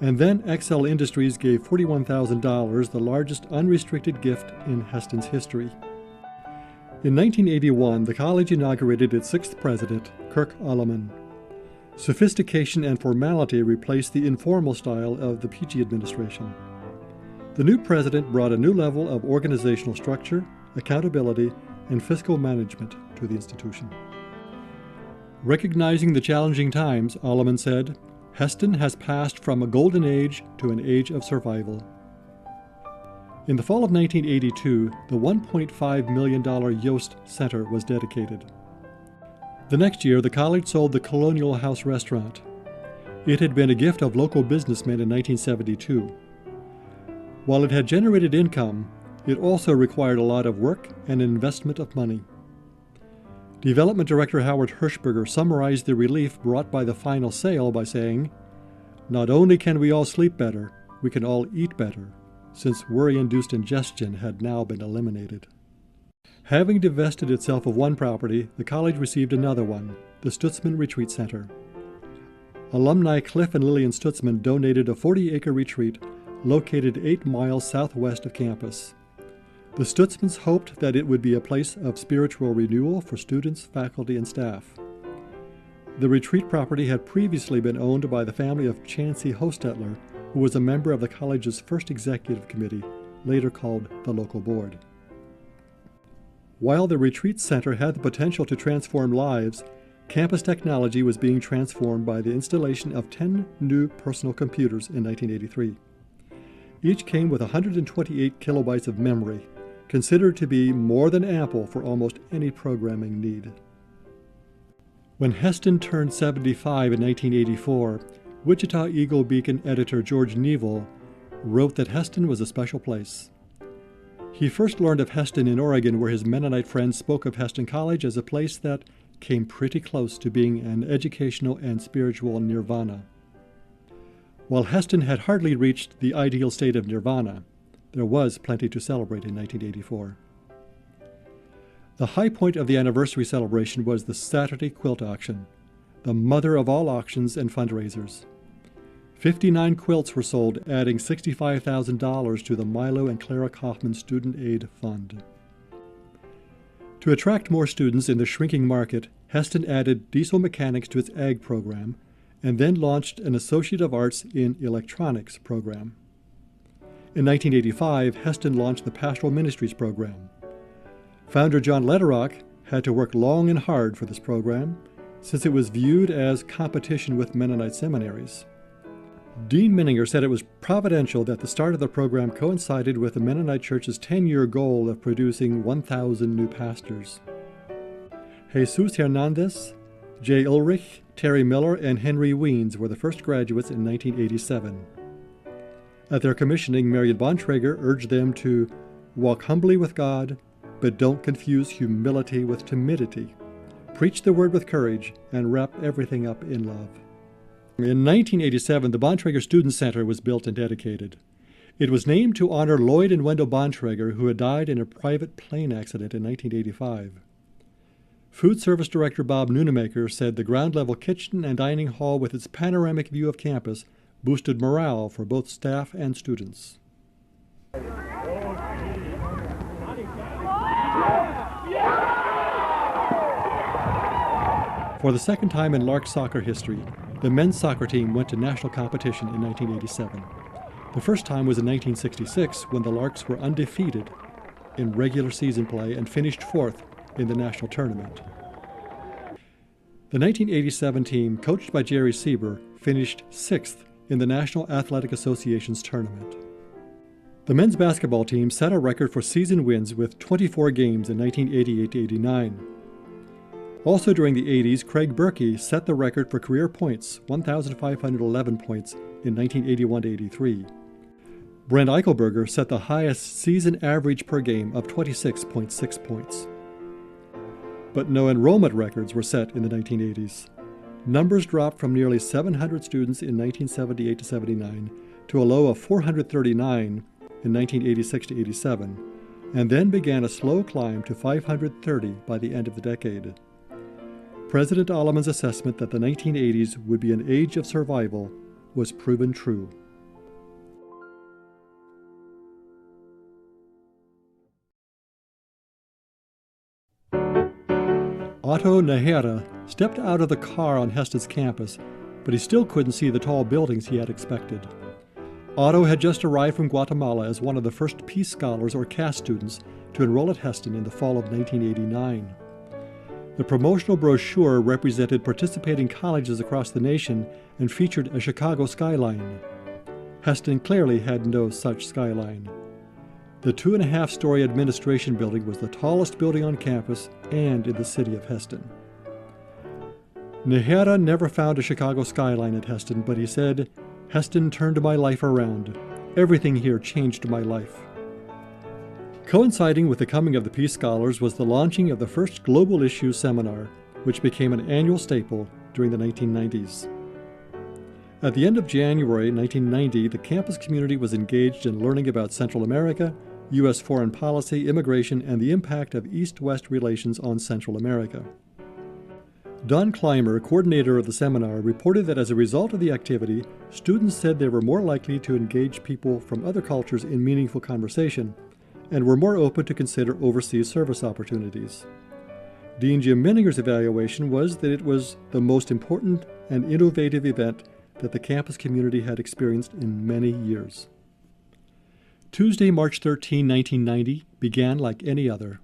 And then XL Industries gave $41,000, the largest unrestricted gift in Hesston's history. In 1981, the college inaugurated its sixth president, Kirk Alleman. Sophistication and formality replaced the informal style of the Peachy administration. The new president brought a new level of organizational structure, accountability, and fiscal management to the institution. Recognizing the challenging times, Alleman said, Hesston has passed from a golden age to an age of survival. In the fall of 1982, the $1.5 million Yost Center was dedicated. The next year, the college sold the Colonial House restaurant. It had been a gift of local businessmen in 1972. While it had generated income, it also required a lot of work and investment of money. Development Director Howard Hirschberger summarized the relief brought by the final sale by saying, "Not only can we all sleep better, we can all eat better, since worry-induced ingestion had now been eliminated." Having divested itself of one property, the college received another one, the Stutzman Retreat Center. Alumni Cliff and Lillian Stutzman donated a 40-acre retreat located 8 miles southwest of campus. The Stutzmans hoped that it would be a place of spiritual renewal for students, faculty, and staff. The retreat property had previously been owned by the family of Chancey Hostetler, who was a member of the college's first executive committee, later called the local board. While the retreat center had the potential to transform lives, campus technology was being transformed by the installation of 10 new personal computers in 1983. Each came with 128 kilobytes of memory, considered to be more than ample for almost any programming need. When Hesston turned 75 in 1984, Wichita Eagle Beacon editor George Neville wrote that Hesston was a special place. He first learned of Hesston in Oregon, where his Mennonite friends spoke of Hesston College as a place that came pretty close to being an educational and spiritual nirvana. While Hesston had hardly reached the ideal state of nirvana, there was plenty to celebrate in 1984. The high point of the anniversary celebration was the Saturday quilt auction, the mother of all auctions and fundraisers. 59 quilts were sold, adding $65,000 to the Milo and Clara Kaufman Student Aid Fund. To attract more students in the shrinking market, Hesston added diesel mechanics to its ag program, and then launched an Associate of Arts in Electronics program. In 1985, Hesston launched the Pastoral Ministries program. Founder John Lederach had to work long and hard for this program, since it was viewed as competition with Mennonite seminaries. Dean Menninger said it was providential that the start of the program coincided with the Mennonite Church's 10-year goal of producing 1,000 new pastors. Jesus Hernandez, Jay Ulrich, Terry Miller, and Henry Weens were the first graduates in 1987. At their commissioning, Marion Bontrager urged them to walk humbly with God, but don't confuse humility with timidity, preach the word with courage, and wrap everything up in love. In 1987, the Bontrager Student Center was built and dedicated. It was named to honor Lloyd and Wendell Bontrager, who had died in a private plane accident in 1985. Food Service Director Bob Noonemaker said the ground-level kitchen and dining hall with its panoramic view of campus boosted morale for both staff and students. For the second time in Lark soccer history, the men's soccer team went to national competition in 1987. The first time was in 1966, when the Larks were undefeated in regular season play and finished fourth in the national tournament. The 1987 team, coached by Jerry Sieber, finished sixth in the National Athletic Association's tournament. The men's basketball team set a record for season wins with 24 games in 1988-89. Also during the 80s, Craig Berkey set the record for career points, 1,511 points in 1981-83. Brent Eichelberger set the highest season average per game of 26.6 points. But no enrollment records were set in the 1980s. Numbers dropped from nearly 700 students in 1978-79 to a low of 439 in 1986-87, and then began a slow climb to 530 by the end of the decade. President Alleman's assessment that the 1980s would be an age of survival was proven true. Otto Nahera stepped out of the car on Hesston's campus, but he still couldn't see the tall buildings he had expected. Otto had just arrived from Guatemala as one of the first Peace Scholars or CAS students to enroll at Hesston in the fall of 1989. The promotional brochure represented participating colleges across the nation and featured a Chicago skyline. Hesston clearly had no such skyline. The 2.5-story administration building was the tallest building on campus and in the city of Hesston. Nahera never found a Chicago skyline at Hesston, but he said, "Hesston turned my life around. Everything here changed my life." Coinciding with the coming of the Peace Scholars was the launching of the first Global Issues Seminar, which became an annual staple during the 1990s. At the end of January 1990, the campus community was engaged in learning about Central America, U.S. foreign policy, immigration, and the impact of East-West relations on Central America. Don Clymer, coordinator of the seminar, reported that as a result of the activity, students said they were more likely to engage people from other cultures in meaningful conversation, and were more open to consider overseas service opportunities. Dean Jim Mininger's evaluation was that it was the most important and innovative event that the campus community had experienced in many years. Tuesday, March 13, 1990, began like any other,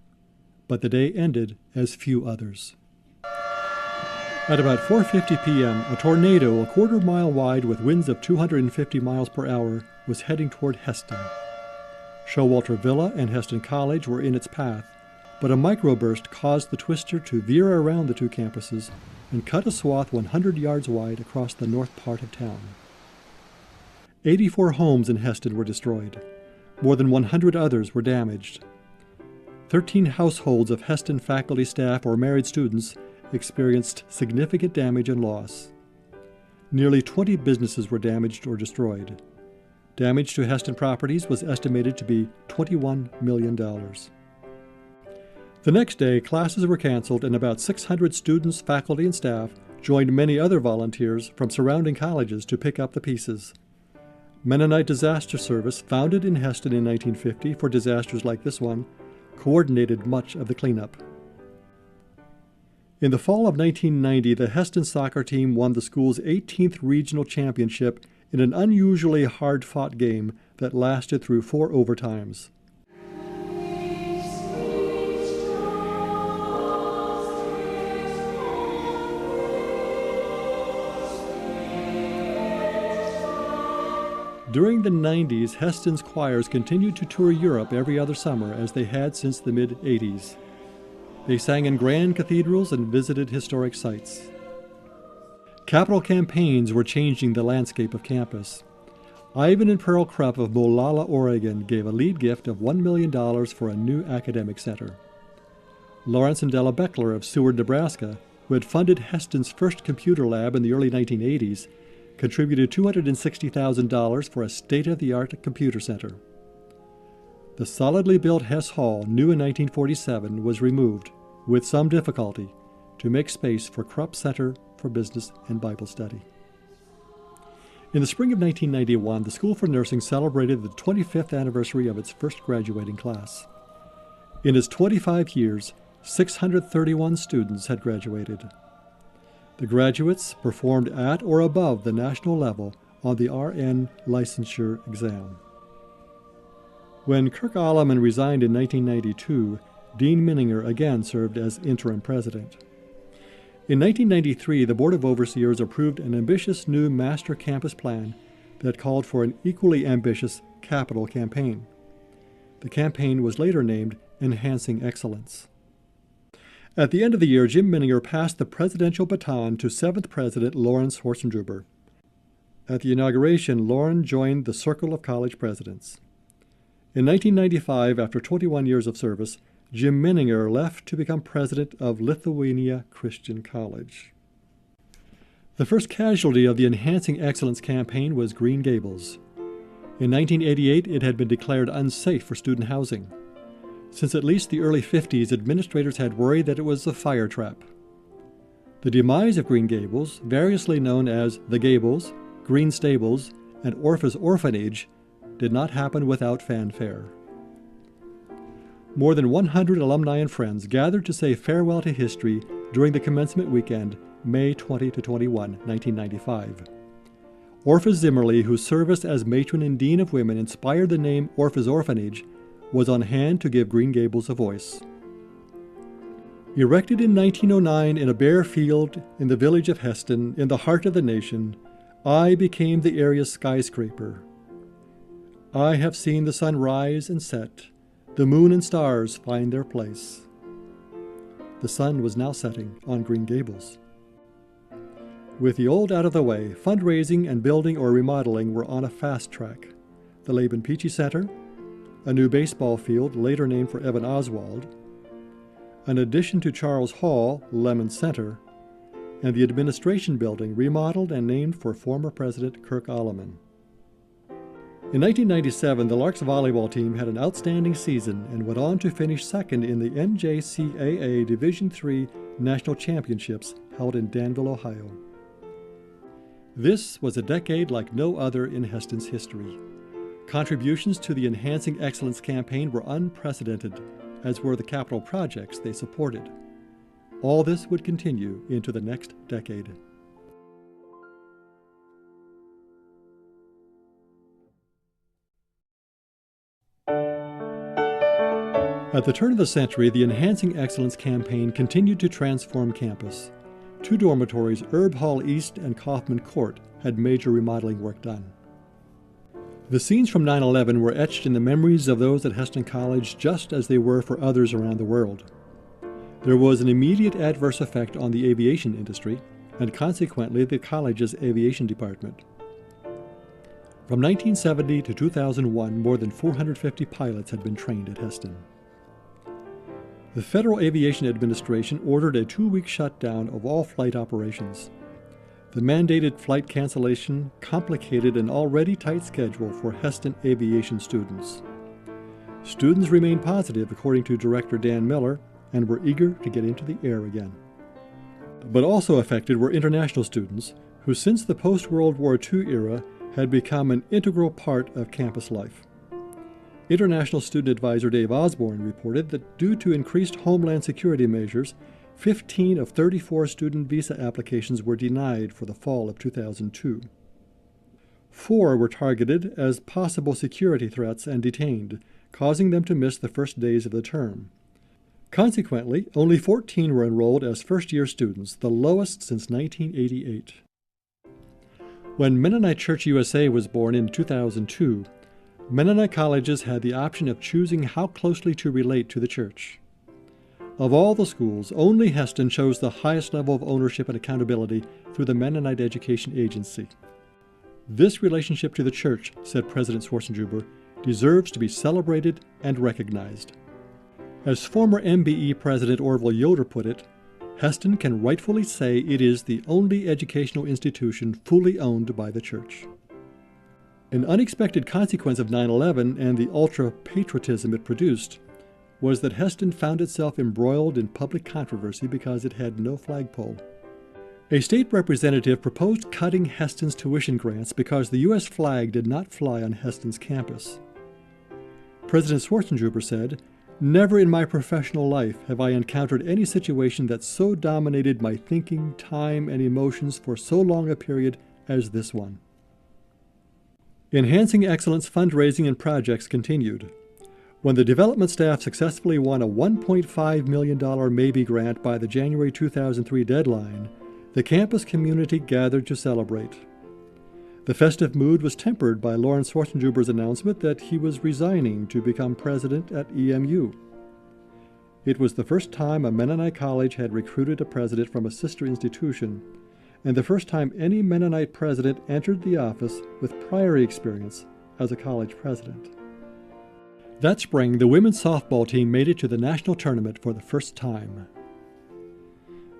but the day ended as few others. At about 4:50 p.m., a tornado a quarter-mile wide with winds of 250 miles per hour was heading toward Hesston. Showalter Villa and Hesston College were in its path, but a microburst caused the twister to veer around the two campuses and cut a swath 100 yards wide across the north part of town. 84 homes in Hesston were destroyed. More than 100 others were damaged. 13 households of Hesston faculty, staff, or married students experienced significant damage and loss. Nearly 20 businesses were damaged or destroyed. Damage to Hesston properties was estimated to be $21 million. The next day, classes were canceled and about 600 students, faculty, and staff joined many other volunteers from surrounding colleges to pick up the pieces. Mennonite Disaster Service, founded in Hesston in 1950 for disasters like this one, coordinated much of the cleanup. In the fall of 1990, the Hesston soccer team won the school's 18th regional championship in an unusually hard-fought game that lasted through 4 overtimes. During the 90s, Hesston's choirs continued to tour Europe every other summer, as they had since the mid-80s. They sang in grand cathedrals and visited historic sites. Capital campaigns were changing the landscape of campus. Ivan and Pearl Krupp of Molalla, Oregon, gave a lead gift of $1 million for a new academic center. Lawrence and Della Beckler of Seward, Nebraska, who had funded Hesston's first computer lab in the early 1980s, contributed $260,000 for a state-of-the-art computer center. The solidly built Hess Hall, new in 1947, was removed, with some difficulty, to make space for Krupp Center for Business and Bible Study. In the spring of 1991, the School for Nursing celebrated the 25th anniversary of its first graduating class. In its 25 years, 631 students had graduated. The graduates performed at or above the national level on the RN licensure exam. When Kirk Alleman resigned in 1992, Dean Minninger again served as interim president. In 1993, the Board of Overseers approved an ambitious new master campus plan that called for an equally ambitious capital campaign. The campaign was later named Enhancing Excellence. At the end of the year, Jim Minninger passed the presidential baton to 7th President Lawrence Horstendruber. At the inauguration, Lauren joined the Circle of College Presidents. In 1995, after 21 years of service, Jim Minninger left to become president of Lithuania Christian College. The first casualty of the Enhancing Excellence campaign was Green Gables. In 1988, it had been declared unsafe for student housing. Since at least the early 50s, administrators had worried that it was a fire trap. The demise of Green Gables, variously known as the Gables, Green Stables, and Orpha's Orphanage, did not happen without fanfare. More than 100 alumni and friends gathered to say farewell to history during the commencement weekend, May 20 to 21, 1995. Orpha Zimmerly, whose service as matron and dean of women inspired the name Orpha's Orphanage, was on hand to give Green Gables a voice. Erected in 1909 in a bare field in the village of Hesston, in the heart of the nation, I became the area's skyscraper. I have seen the sun rise and set, the moon and stars find their place. The sun was now setting on Green Gables. With the old out of the way, fundraising and building or remodeling were on a fast track. The Laban Peachy Center, a new baseball field later named for Evan Oswald, an addition to Charles Hall, Lemon Center, and the administration building remodeled and named for former President Kirk Alleman. In 1997, the Larks volleyball team had an outstanding season and went on to finish second in the NJCAA Division III National Championships held in Danville, Ohio. This was a decade like no other in Hesston's history. Contributions to the Enhancing Excellence campaign were unprecedented, as were the capital projects they supported. All this would continue into the next decade. At the turn of the century, the Enhancing Excellence campaign continued to transform campus. Two dormitories, Erb Hall East and Kaufman Court, had major remodeling work done. The scenes from 9/11 were etched in the memories of those at Hesston College just as they were for others around the world. There was an immediate adverse effect on the aviation industry, and consequently the college's aviation department. From 1970 to 2001, more than 450 pilots had been trained at Hesston. The Federal Aviation Administration ordered a 2-week shutdown of all flight operations. The mandated flight cancellation complicated an already tight schedule for Hesston aviation students. Students remained positive, according to Director Dan Miller, and were eager to get into the air again. But also affected were international students, who since the post-World War II era had become an integral part of campus life. International Student Advisor Dave Osborne reported that due to increased homeland security measures, 15 of 34 student visa applications were denied for the fall of 2002. 4 were targeted as possible security threats and detained, causing them to miss the first days of the term. Consequently, only 14 were enrolled as first-year students, the lowest since 1988. When Mennonite Church USA was born in 2002, Mennonite colleges had the option of choosing how closely to relate to the church. Of all the schools, only Hesston chose the highest level of ownership and accountability through the Mennonite Education Agency. This relationship to the church, said President Horstendruber, deserves to be celebrated and recognized. As former MBE President Orville Yoder put it, Hesston can rightfully say it is the only educational institution fully owned by the church. An unexpected consequence of 9/11 and the ultra-patriotism it produced was that Hesston found itself embroiled in public controversy because it had no flagpole. A state representative proposed cutting Hesston's tuition grants because the U.S. flag did not fly on Hesston's campus. President Schwarzenegger said, "Never in my professional life have I encountered any situation that so dominated my thinking, time, and emotions for so long a period as this one." Enhancing Excellence fundraising and projects continued. When the development staff successfully won a $1.5 million Maybe grant by the January 2003 deadline, the campus community gathered to celebrate. The festive mood was tempered by Lawrence Schwarzenegger's announcement that he was resigning to become president at EMU. It was the first time a Mennonite college had recruited a president from a sister institution, and the first time any Mennonite president entered the office with Prairie experience as a college president. That spring, the women's softball team made it to the national tournament for the first time.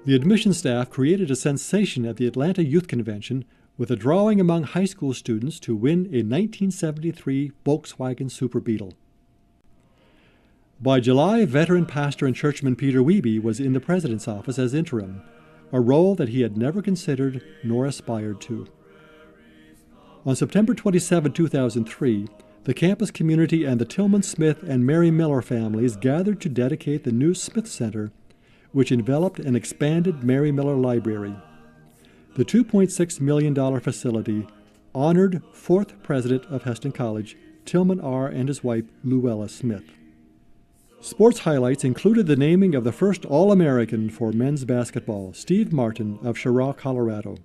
The admission staff created a sensation at the Atlanta Youth Convention with a drawing among high school students to win a 1973 Volkswagen Super Beetle. By July, veteran pastor and churchman Peter Wiebe was in the president's office as interim, a role that he had never considered nor aspired to. On September 27, 2003, the campus community and the Tillman Smith and Mary Miller families gathered to dedicate the new Smith Center, which enveloped an expanded Mary Miller Library. The $2.6 million facility honored fourth president of Hesston College, Tillman R. and his wife, Luella Smith. Sports highlights included the naming of the first All-American for men's basketball, Steve Martin of Cheraw, Colorado.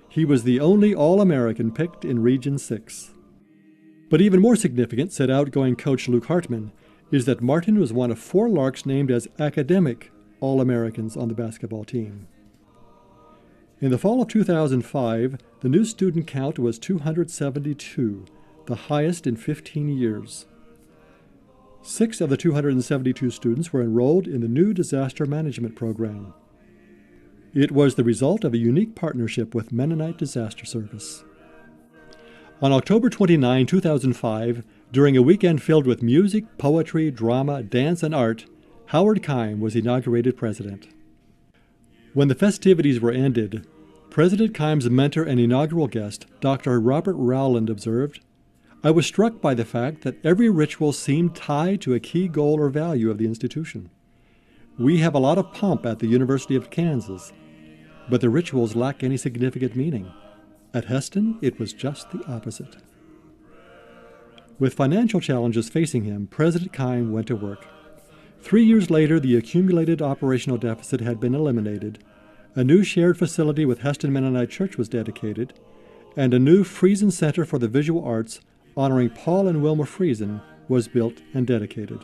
He was the only All-American picked in Region 6. But even more significant, said outgoing coach Luke Hartman, is that Martin was one of 4 Larks named as academic All-Americans on the basketball team. In the fall of 2005, the new student count was 272, the highest in 15 years. 6 of the 272 students were enrolled in the new disaster management program. It was the result of a unique partnership with Mennonite Disaster Service. On October 29, 2005, during a weekend filled with music, poetry, drama, dance, and art, Howard Keim was inaugurated president. When the festivities were ended, President Keim's mentor and inaugural guest, Dr. Robert Rowland, observed, "I was struck by the fact that every ritual seemed tied to a key goal or value of the institution. We have a lot of pomp at the University of Kansas, but the rituals lack any significant meaning. At Hesston, it was just the opposite." With financial challenges facing him, President Keim went to work. 3 years later, the accumulated operational deficit had been eliminated, a new shared facility with Hesston Mennonite Church was dedicated, and a new Friesen Center for the Visual Arts honoring Paul and Wilma Friesen was built and dedicated.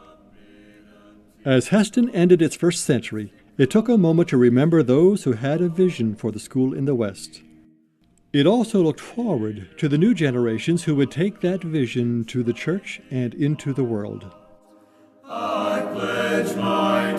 As Hesston ended its first century, it took a moment to remember those who had a vision for the school in the West. It also looked forward to the new generations who would take that vision to the church and into the world. I pledge my